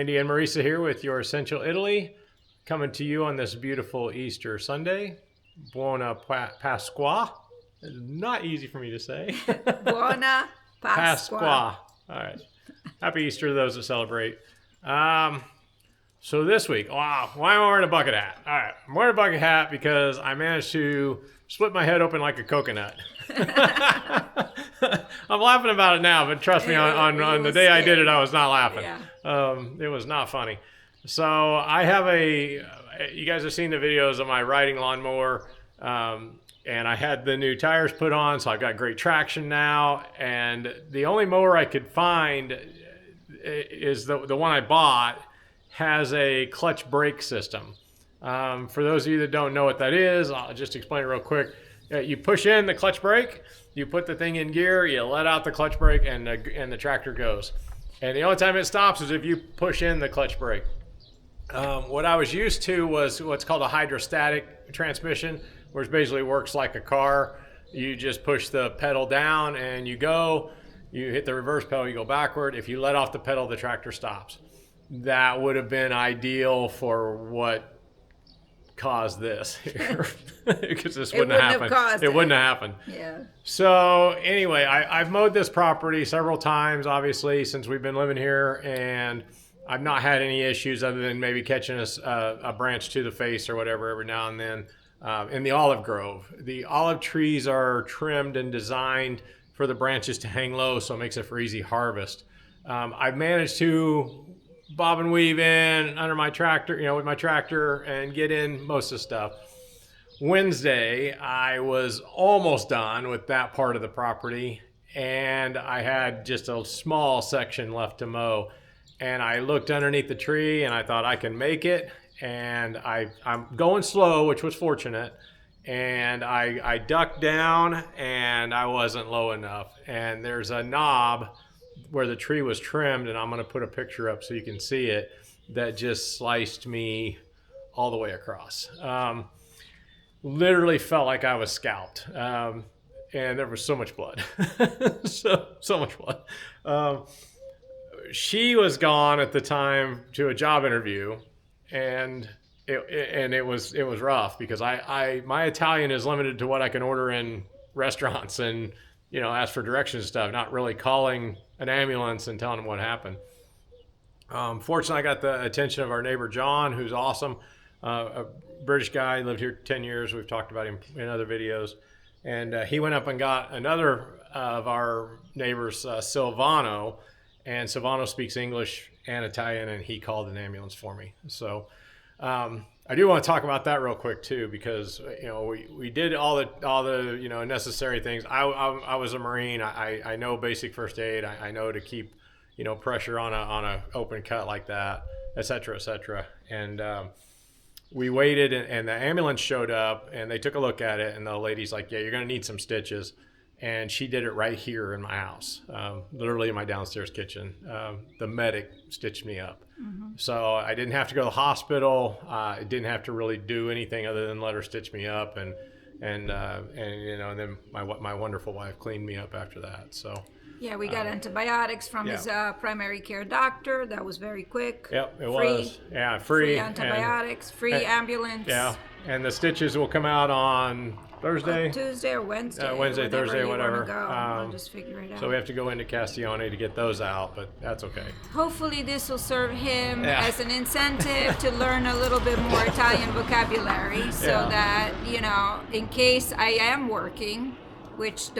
Randy and Marisa here with your Essential Italy, coming to you on this beautiful Easter Sunday. Buona Pasqua. Not easy for me to say. Buona Pasqua. All right. Happy Easter to those that celebrate. So this week, wow, why am I wearing a bucket hat? All right, I'm wearing a bucket hat because I managed to split my head open like a coconut. I'm laughing about it now, but trust me, on the day I did it, I was not laughing. Yeah. It was not funny. So I have you guys have seen the videos of my riding lawnmower, and I had the new tires put on, so I've got great traction now. And the only mower I could find is the one I bought has a clutch brake system. For those of you that don't know what that is, I'll just explain it real quick. You push in the clutch brake, you put the thing in gear, you let out the clutch brake, and the tractor goes. And the only time it stops is if you push in the clutch brake. What I was used to was what's called a hydrostatic transmission, which basically works like a car. You just push the pedal down and you go. You hit the reverse pedal, you go backward. If you let off the pedal, the tractor stops. That would have been ideal for what caused this here because this wouldn't have happened. It wouldn't have happened. Yeah. So anyway, I've mowed this property several times, obviously, since we've been living here, and I've not had any issues other than maybe catching a branch to the face or whatever every now and then. In the olive grove, the olive trees are trimmed and designed for the branches to hang low, so it makes it for easy harvest. I've managed to bob and weave in under my tractor, with my tractor, and get in most of the stuff. Wednesday, I was almost done with that part of the property, and I had just a small section left to mow. And I looked underneath the tree, and I thought I can make it. And I'm going slow, which was fortunate. And I ducked down, and I wasn't low enough. And there's a knob where the tree was trimmed, and I'm going to put a picture up so you can see it, that just sliced me all the way across. Literally felt like I was scalped. And there was so much blood. so much blood. She was gone at the time to a job interview, and it was rough because my Italian is limited to what I can order in restaurants and ask for directions and stuff, not really calling an ambulance and telling them what happened. Fortunately, I got the attention of our neighbor John, who's awesome, a British guy, lived here 10 years. We've talked about him in other videos, and he went up and got another of our neighbors, Silvano. And Silvano speaks English and Italian, and he called an ambulance for me. So I do want to talk about that real quick too, because we did all the necessary things. I was a Marine. I know basic first aid. I know to keep pressure on a open cut like that, et cetera, et cetera. And we waited, and the ambulance showed up, and they took a look at it, and the lady's like, "Yeah, you're going to need some stitches." And she did it right here in my house, literally in my downstairs kitchen. The medic stitched me up. Mm-hmm. So I didn't have to go to the hospital. I didn't have to really do anything other than let her stitch me up. And then my wonderful wife cleaned me up after that. So yeah, we got antibiotics from his primary care doctor. That was very quick. Yep, it was. Yeah, free antibiotics, free ambulance. Yeah, and the stitches will come out on Thursday, Tuesday, or Wednesday. Wednesday, Thursday, whatever. I'll just figure it out. So we have to go into Castiglione to get those out, but that's okay. Hopefully this will serve him as an incentive to learn a little bit more Italian vocabulary, so that, in case I am working, which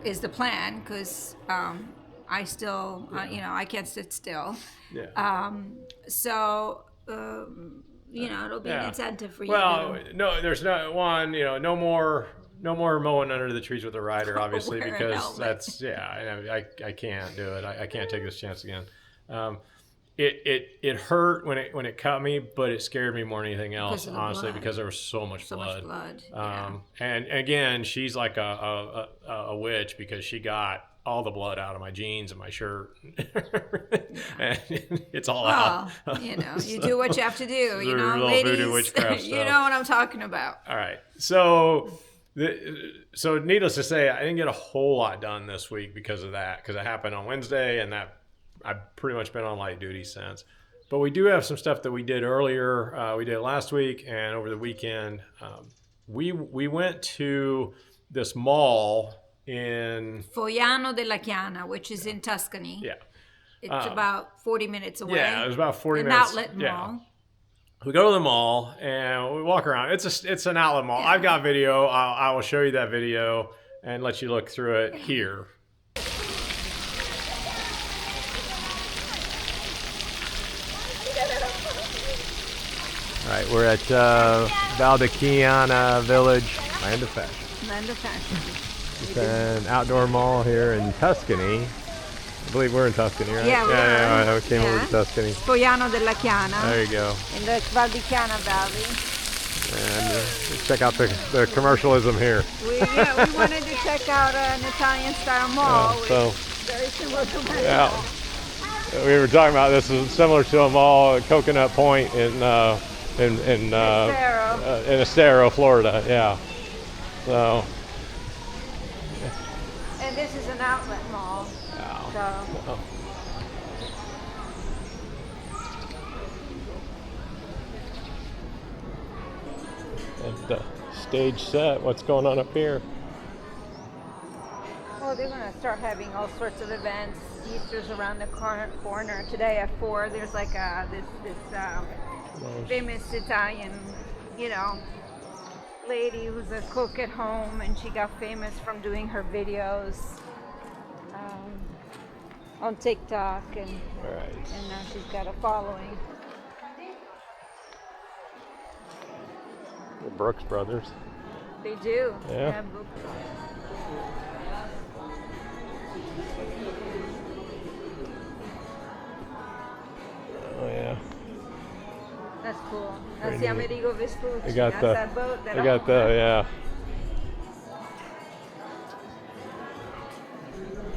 is the plan, because I still, I can't sit still. Yeah. It'll be an incentive for you. Well, no, there's no one, no more mowing under the trees with a rider, obviously, because that's, I can't do it. I can't take this chance again. It hurt when it cut me, but it scared me more than anything else, honestly, because there was so much blood. And again, she's like a witch, because she got all the blood out of my jeans and my shirt. And it's all out. You do what you have to do. Ladies, voodoo witchcraft you know what I'm talking about. All right. So needless to say, I didn't get a whole lot done this week because of that, because it happened on Wednesday, and that I've pretty much been on light duty since. but we do have some stuff that we did earlier. We did it last week and over the weekend. We went to this mall in Fogliano della Chiana, which is in Tuscany. Yeah. It's about 40 minutes away. Yeah, it was about 40 An minutes. outlet mall. Yeah. We go to the mall and we walk around. It's an outlet mall. Yeah. I've got video. I will show you that video and let you look through it here. All right, we're at Valdichiana Village, Land of Fashion. Land of Fashion. It's an outdoor mall here in Tuscany. I believe we're in Tuscany, right? Yeah, we came over to Tuscany. Fogliano della Chiana. There you go. In the Valdichiana Valley. And check out the commercialism here. We wanted to check out an Italian-style mall. Very similar to my mall. We were talking about this is similar to a mall at Coconut Point in Estero, Florida. Yeah. So. And this is an outlet mall. So. And the stage set. What's going on up here? Well, they're going to start having all sorts of events. Easter's around the corner. Today at 4, there's like this famous Italian, lady who's a cook at home, and she got famous from doing her videos on TikTok, and now she's got a following. The Brooks Brothers. They do. Yeah. Oh yeah. That's cool. That's the Amerigo Vespucci. I got That's the. that boat that I got the. Yeah.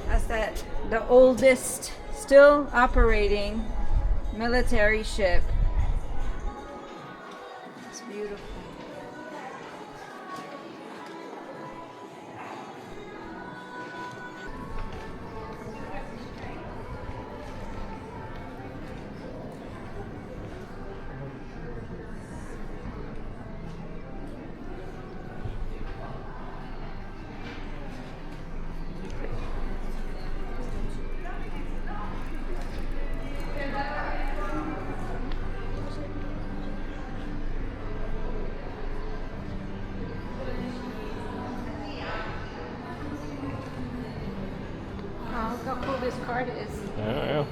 That's the oldest still operating military ship. It's beautiful. Oh, look how cool this card is. Yeah.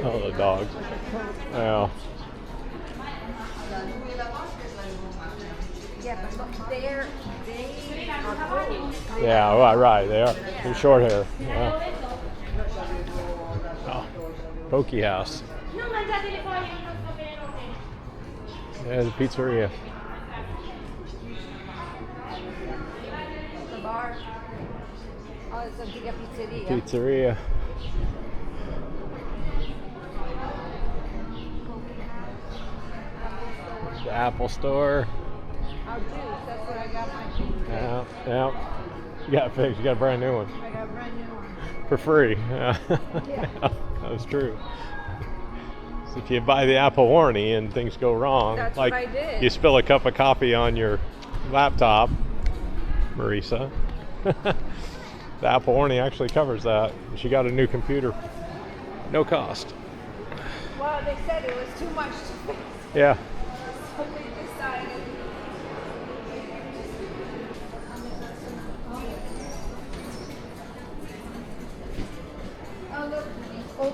Oh, the dogs. Yeah. Yeah, but look, they are cool. Yeah, right. They are. They're short hair. Yeah. Oh, Pokey House. Yeah, the pizzeria. The bar. Oh, it's Antica Pizzeria. Pizzeria. The Apple Store. Oh, juice. That's what I got my juice. Yeah. You got fixed. You got a brand new one. I got a brand new one. For free. Yeah. Yeah. That was true. So if you buy the Apple warranty and things go wrong, That's like what I did. you spill a cup of coffee on your laptop, Marisa, the Apple warranty actually covers that. She got a new computer. No cost. Well, they said it was too much to fix. Yeah. So they decided.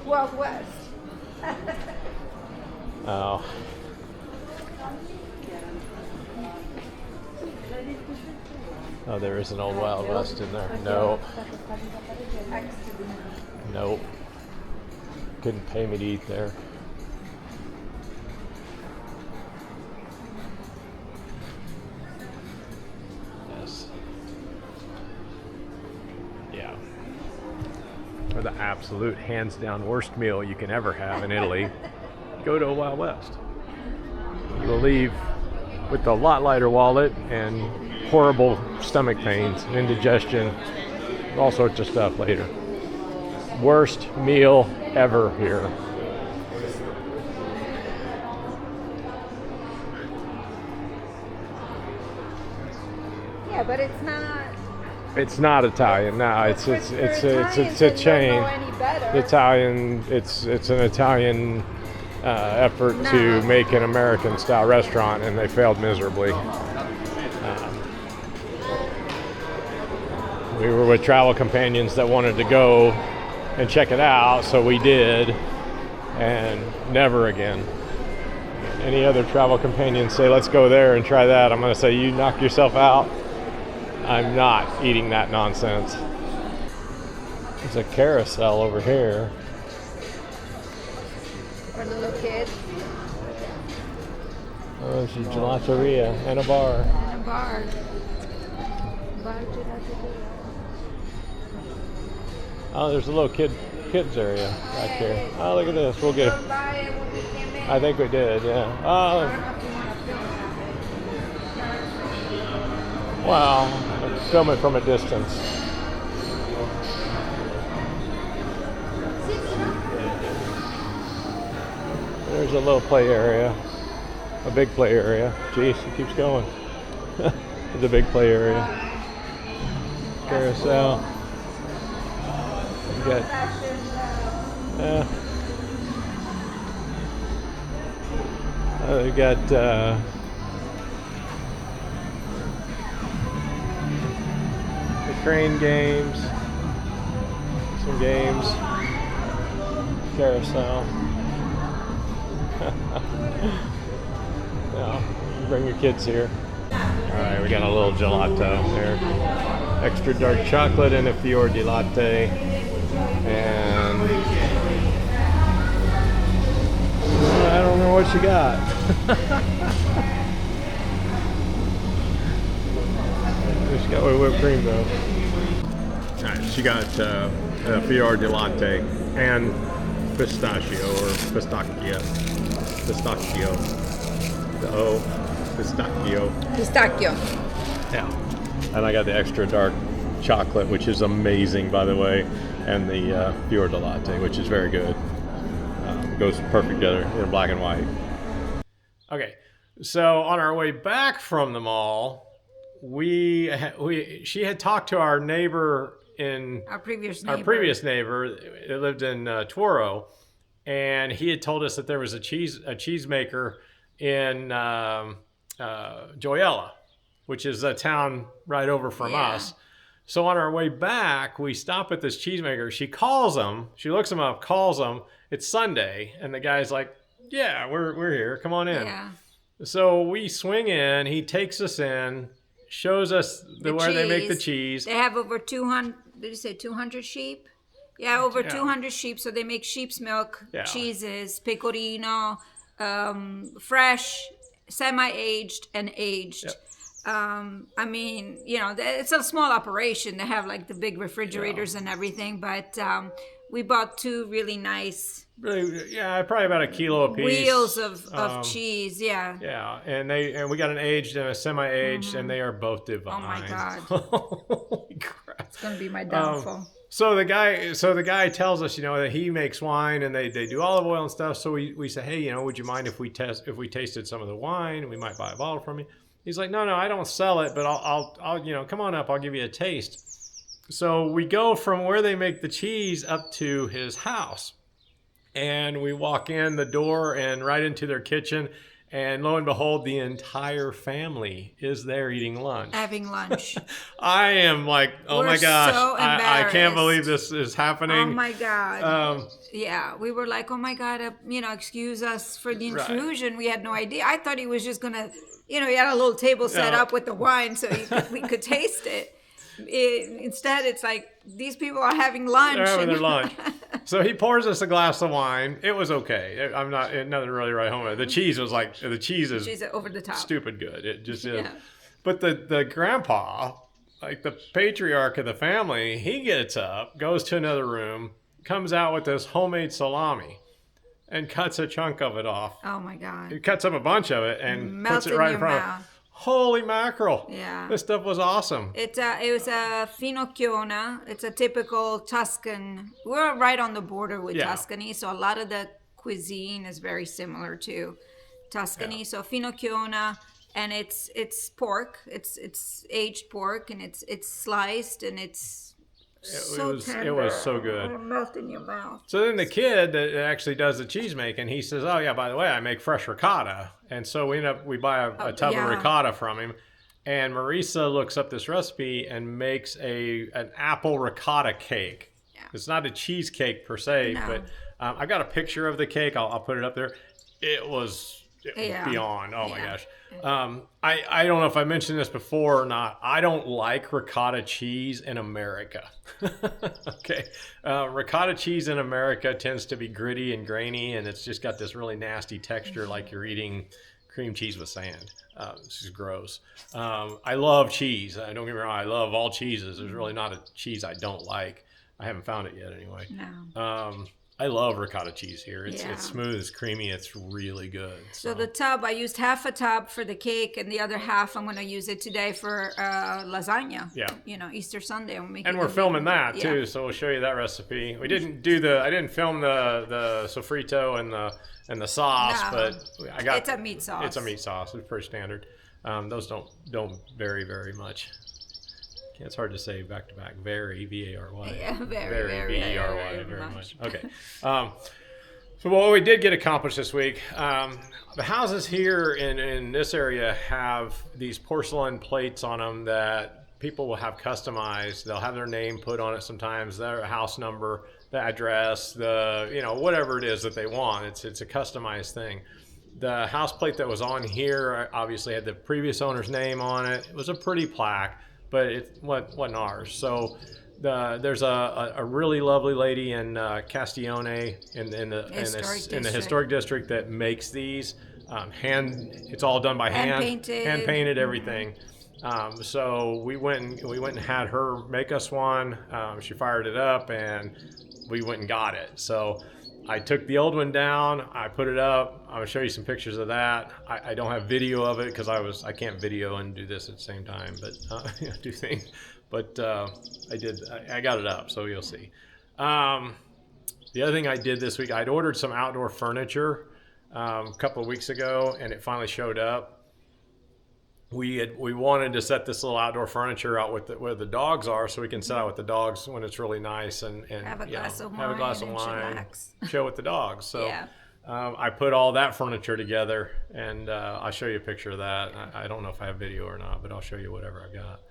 Wild West. Oh. Oh, there is an old Wild West in there. Nope. Nope. Couldn't pay me to eat there. Yes. Yeah. For the absolute hands down worst meal you can ever have in Italy, go to a Wild West. You will leave with a lot lighter wallet and horrible stomach pains and indigestion, all sorts of stuff later. Worst meal ever here. Yeah, but it's not. It's not Italian. No, it's a chain. Italian. It's an Italian effort to make an American style restaurant, and they failed miserably. We were with travel companions that wanted to go and check it out, so we did, and never again. Any other travel companions say, let's go there and try that, I'm going to say, you knock yourself out. I'm not eating that nonsense. There's a carousel over here. For little kids. Oh, it's a gelateria and a bar. And a bar. Bar gelateria. Oh, there's a little kids area back here. Oh, look at this. We'll get it. I think we did, yeah. Oh. Wow. Let's film it from a distance. There's a little play area. A big play area. Jeez, it keeps going. There's a big play area. Carousel. We got, we got the crane games, some games, carousel. Yeah, bring your kids here. All right, we got a little gelato there. Extra dark chocolate and a fior di latte. And I don't know what she got. She got whipped cream though. All right, she got a fior di latte and pistachio or pistachio. Pistachio. The O. Pistachio. Pistachio. Yeah. And I got the extra dark chocolate, which is amazing, by the way, and the fior di latte, which is very good. Goes perfect together in black and white. Okay, so on our way back from the mall, she had talked to our neighbor our previous neighbor that lived in Toro, and he had told us that there was a cheesemaker in Gioia, which is a town right over from us. So on our way back, we stop at this cheesemaker. She calls him. She looks him up, calls him. It's Sunday, and the guy's like, "Yeah, we're here. Come on in." Yeah. So we swing in. He takes us in, shows us where they make the cheese. They have over 200. Did you say 200 sheep? Yeah, over 200 sheep. So they make sheep's milk cheeses, pecorino, fresh, semi-aged, and aged. Yep. I mean, it's a small operation. They have like the big refrigerators and everything, but we bought two really nice probably about a kilo apiece. Wheels of cheese, yeah. Yeah, and we got an aged and a semi-aged, and they are both divine. Oh my God. Holy crap. It's gonna be my downfall. So the guy tells us, that he makes wine and they do olive oil and stuff. So we say, hey, would you mind if we tasted some of the wine? We might buy a bottle from you. He's like, no, I don't sell it, but I'll come on up. I'll give you a taste. So we go from where they make the cheese up to his house, and we walk in the door and right into their kitchen, And lo and behold, the entire family is there eating lunch. Having lunch. I am like, oh We're my gosh, so I can't embarrassed. believe this is happening. Oh my God. Yeah, we were like, oh my God, excuse us for the intrusion. We had no idea. I thought he was just going to, he had a little table set up with the wine so we could taste it. Instead, it's like, these people are having lunch. They're having their lunch. So he pours us a glass of wine. It was okay. I'm not, nothing really right home with it. The cheese was like, the cheese is over the top. Stupid good. It just is. But the grandpa, like the patriarch of the family, he gets up, goes to another room, comes out with this homemade salami and cuts a chunk of it off. Oh my God. He cuts up a bunch of it and Melts puts it right in front mouth. of Holy mackerel. Yeah. This stuff was awesome. It was a finocchiona. It's a typical Tuscan. We're right on the border with Tuscany, so a lot of the cuisine is very similar to Tuscany. So finocchiona, and it's pork. It's aged pork, and it's sliced, and it's so tender. It was so good. It'll melt in your mouth. So then the kid that actually does the cheese making, he says, "Oh yeah, by the way, I make fresh ricotta." And so we buy a tub of ricotta from him, and Marisa looks up this recipe and makes an apple ricotta cake. Yeah. It's not a cheesecake per se, but I got a picture of the cake. I'll put it up there. It was beyond. Oh my gosh. I don't know if I mentioned this before or not. I don't like ricotta cheese in America. Okay. Ricotta cheese in America tends to be gritty and grainy, and it's just got this really nasty texture like you're eating cream cheese with sand. It's just gross. I love cheese. Don't get me wrong. I love all cheeses. There's really not a cheese I don't like. I haven't found it yet anyway. No. I love ricotta cheese here. It's smooth, it's creamy, it's really good. So the tub, I used half a tub for the cake, and the other half I'm going to use it today for lasagna. Yeah. Easter Sunday. And we're filming that too, so we'll show you that recipe. We didn't do I didn't film the sofrito and the sauce, but I got. It's a meat sauce. It's a meat sauce. It's pretty standard. Those don't vary very much. It's hard to say back to back. Vary, V-A-R-Y. Yeah, very, V-E-R-Y, very much. Okay. So what we did get accomplished this week, the houses here in this area have these porcelain plates on them that people will have customized. They'll have their name put on it sometimes, their house number, the address, whatever it is that they want. It's a customized thing. The house plate that was on here obviously had the previous owner's name on it. It was a pretty plaque, but it wasn't ours. So there's a really lovely lady in Castiglione in the historic district that makes these. It's all done by hand painted everything. So we went and had her make us one. She fired it up and we went and got it. So I took the old one down, I put it up. I'm gonna show you some pictures of that. I don't have video of it because I can't video and do this at the same time, but do things. But I got it up, so you'll see. The other thing I did this week, I'd ordered some outdoor furniture a couple of weeks ago, and it finally showed up. We wanted to set this little outdoor furniture out where the dogs are, so we can sit out with the dogs when it's really nice and have a glass of wine, chill with the dogs. So I put all that furniture together, and I'll show you a picture of that. I don't know if I have video or not, but I'll show you whatever I got.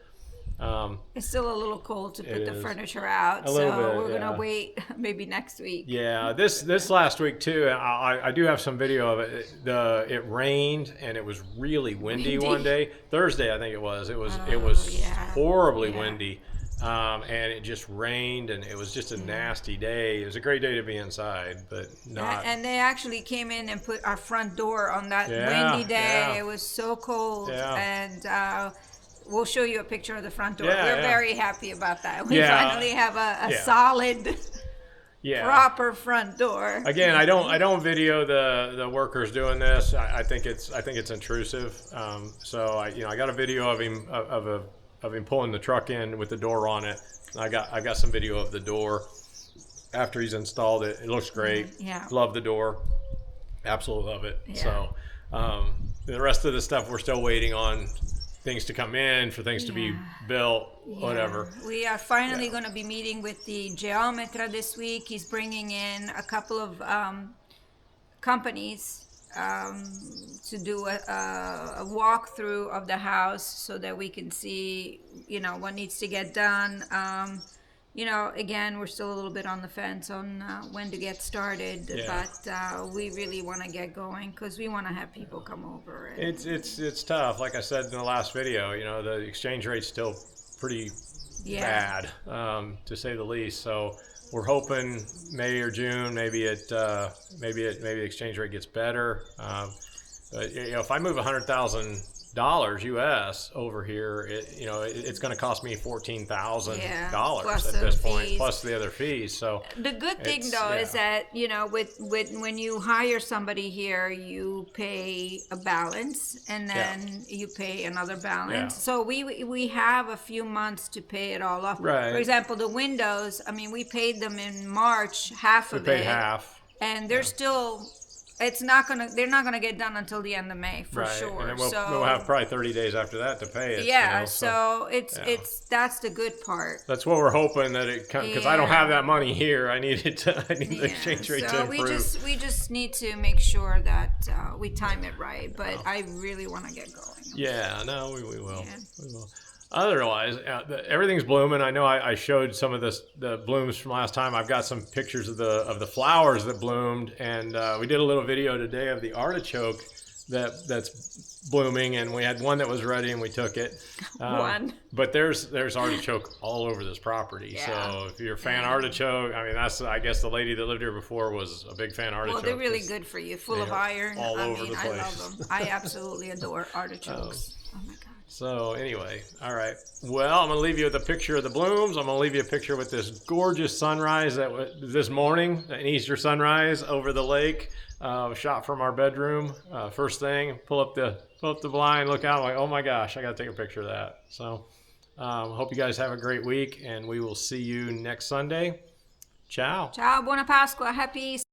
It's still a little cold to put the furniture out, so we're gonna wait maybe next week. Yeah, this last week too. I do have some video of it. It rained and it was really windy one day. Thursday, I think it was. It was horribly windy, and it just rained, and it was just a nasty day. It was a great day to be inside, but not. And they actually came in and put our front door on that windy day. Yeah. It was so cold, and. We'll show you a picture of the front door. Yeah, We're very happy about that. We finally have a solid, proper front door. Again, I don't video the workers doing this. I think it's intrusive. So I got a video of him of him pulling the truck in with the door on it. I got some video of the door after he's installed it. It looks great. Yeah. Love the door. Absolutely love it. Yeah. So the rest of the stuff we're still waiting on. Things to come in, for things to be built, whatever. We are finally going to be meeting with the geometra this week. He's bringing in a couple of companies to do a walkthrough of the house so that we can see, what needs to get done. Again, we're still a little bit on the fence on when to get started, but we really want to get going because we want to have people come over. It's tough. Like I said in the last video, the exchange rate's still pretty bad, to say the least. So we're hoping May or June, maybe the exchange rate gets better. But if I move $100,000 US over here, it's going to cost me $14,000 at this point, plus the other fees. So the good thing though is that with when you hire somebody here, you pay a balance and then you pay another balance. So we have a few months to pay it all off. Right. For example, the windows. I mean, we paid them in March, half of it. We paid half, and they're still. They're not gonna get done until the end of May for sure. And then we'll have probably 30 days after that to pay it. Yeah, so that's the good part. That's what we're hoping that it comes, because I don't have that money here. I need the exchange rate to improve. We just need to make sure that we time it right. But I really want to get going. Yeah, no, we will. Yeah. We will. Otherwise, everything's blooming. I know I showed some of the blooms from last time. I've got some pictures of the flowers that bloomed, and we did a little video today of the artichoke that's blooming, and we had one that was ready and we took it. But there's artichoke all over this property. Yeah. So if you're a fan of artichoke, I mean, I guess the lady that lived here before was a big fan of artichoke. Well, they're really good for you, full of iron. All over the place. I love them. I absolutely adore artichokes. Oh my God. So anyway, all right. Well, I'm going to leave you with a picture of the blooms. I'm going to leave you a picture with this gorgeous sunrise that was this morning, an Easter sunrise over the lake, shot from our bedroom. First thing, pull up the blind, look out, like, oh my gosh, I got to take a picture of that. So hope you guys have a great week, and we will see you next Sunday. Ciao. Ciao, buona Pasqua, happy Easter.